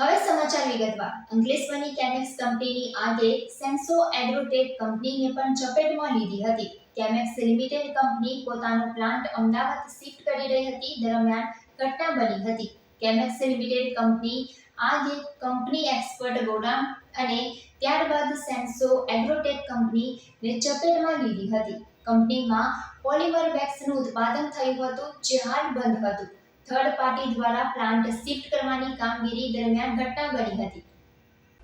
હવે સમાચાર વિગતવાર। અંકલેશ્વરની કેમેક્સ કંપનીની આગે સેન્સો એગ્રોટેક કંપનીને પણ ચપેટમાં લીધી હતી। કેમેક્સ લિમિટેડ કંપની પોતાનો પ્લાન્ટ અમદાવાદ શિફ્ટ કરી રહી હતી, દરમિયાન ઘટના બની હતી। કેમેક્સ લિમિટેડ કંપની આગે કંપની એક્સપર્ટ ગોડાઉન અને ત્યારબાદ સેન્સો એગ્રોટેક કંપનીને ચપેટમાં લીધી હતી। કંપનીમાં પોલિમર વેક્સનું ઉત્પાદન થયું હતું, જે હાલ બંધ હતું। થર્ડ પાર્ટી દ્વારા પ્લાન્ટ શિફ્ટ કરવાની કામગીરી દરમિયાન ઘટના બની હતી।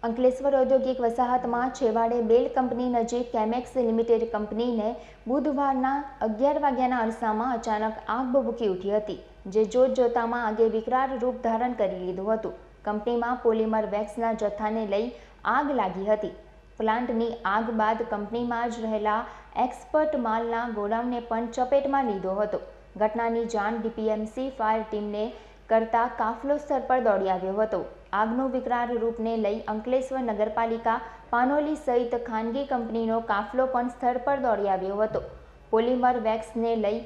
અંકલેશ્વર ઔદ્યોગિક વસાહતમાં છેવાડે બેલ કંપની નજીક કેમેક્સ લિમિટેડ કંપનીને બુધવારના 11 વાગ્યાના અરસામાં અચાનક આગ ભભૂકી ઉઠી હતી, જે જોતજોતામાં આગે વિકરાળ રૂપ ધારણ કરી લીધું હતું। કંપનીમાં પોલિમર વેક્સના જથ્થાને લઈ આગ લાગી હતી। પ્લાન્ટની આગ બાદ કંપનીમાં જ રહેલા એક્સપર્ટ માલના ગોડાઉનને પણ ચપેટમાં લીધો હતો। ઘટનાની જાણ ડીપીએમસી ફાયર ટીમને કરતા કાફલો સ્થળ પર દોડી આવ્યો હતો। આગનું વિકરાળ રૂપને લઈ અંકલેશ્વર નગરપાલિકા, પાનોલી સહિત ખાનગી કંપનીનો કાફલો પણ સ્થળ પર દોડી આવ્યો હતો। પોલિમર વેક્સને લઈ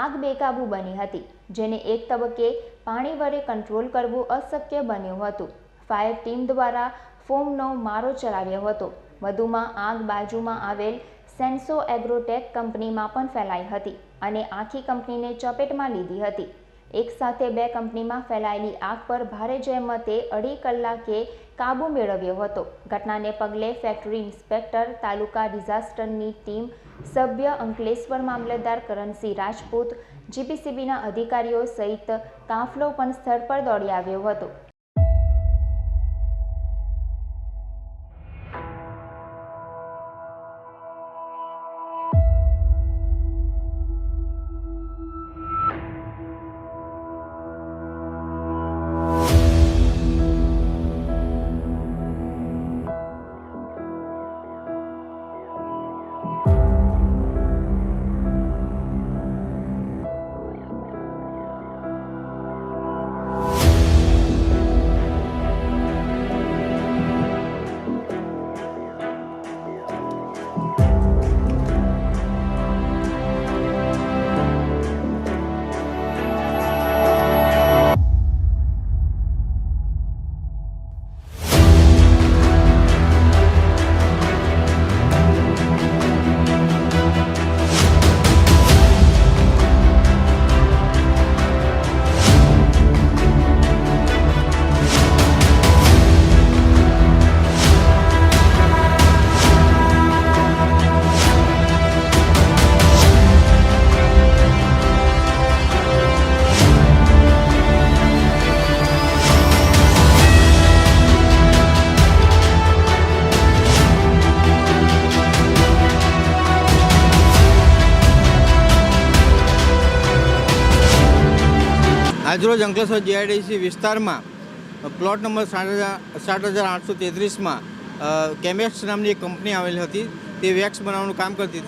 આગ બેકાબૂ બની હતી, જેને એક તબક્કે પાણી વડે કંટ્રોલ કરવું અશક્ય બન્યું હતું। ફાયર ટીમ દ્વારા ફોમનો મારો ચલાવ્યો હતો। વધુમાં આગ બાજુમાં આવેલ સેન્સો એગ્રોટેક કંપનીમાં પણ ફેલાઈ હતી અને આખી કંપનીને ચપેટમાં લીધી હતી। એક સાથે બે કંપનીમાં ફેલાયેલી આગ પર ભારે જહેમતે 2.5 કલાકે કાબૂ મેળવ્યો હતો। ઘટનાને પગલે ફેક્ટરી ઇન્સ્પેક્ટર, તાલુકા ડિઝાસ્ટરની ટીમ સભ્ય, અંકલેશ્વર મામલતદાર કરણસિંહ રાજપૂત, જીપીસીબીના અધિકારીઓ સહિત કાફલો પણ સ્થળ પર દોડી આવ્યો હતો। આજરોજ અંકલેશ્વર જીઆઈડીસી વિસ્તારમાં પ્લોટ નંબર 60,833માં કેમેક્સ નામની એક કંપની આવેલી હતી। તે વેક્સ બનાવવાનું કામ કરતી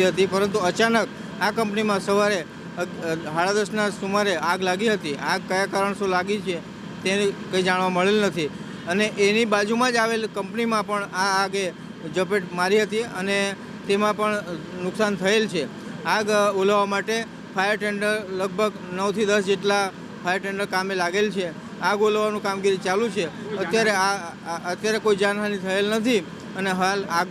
હતી, પરંતુ અચાનક આ કંપનીમાં સવારે 10:30ના સુમારે આગ લાગી હતી। આગ કયા કારણસર લાગી છે તે કંઈ જાણવા મળેલ નથી અને એની બાજુમાં જ આવેલ કંપનીમાં પણ આ આગે ઝપેટ મારી હતી અને તેમાં પણ નુકસાન થયેલ છે। આગ ઓલવવા માટે ફાયર ટેન્ડર લગભગ 9 થી 10 જેટલા ફાયર ટેન્ડર કામે લાગેલ છે। આગ ઓલવવાનું કામગીરી ચાલુ છે। અત્યારે કોઈ જાનહાનિ થયેલ નથી અને હાલ આગ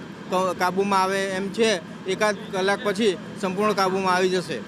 કાબૂમાં આવે એમ છે। 1.5 કલાક પછી સંપૂર્ણ કાબૂમાં આવી જશે।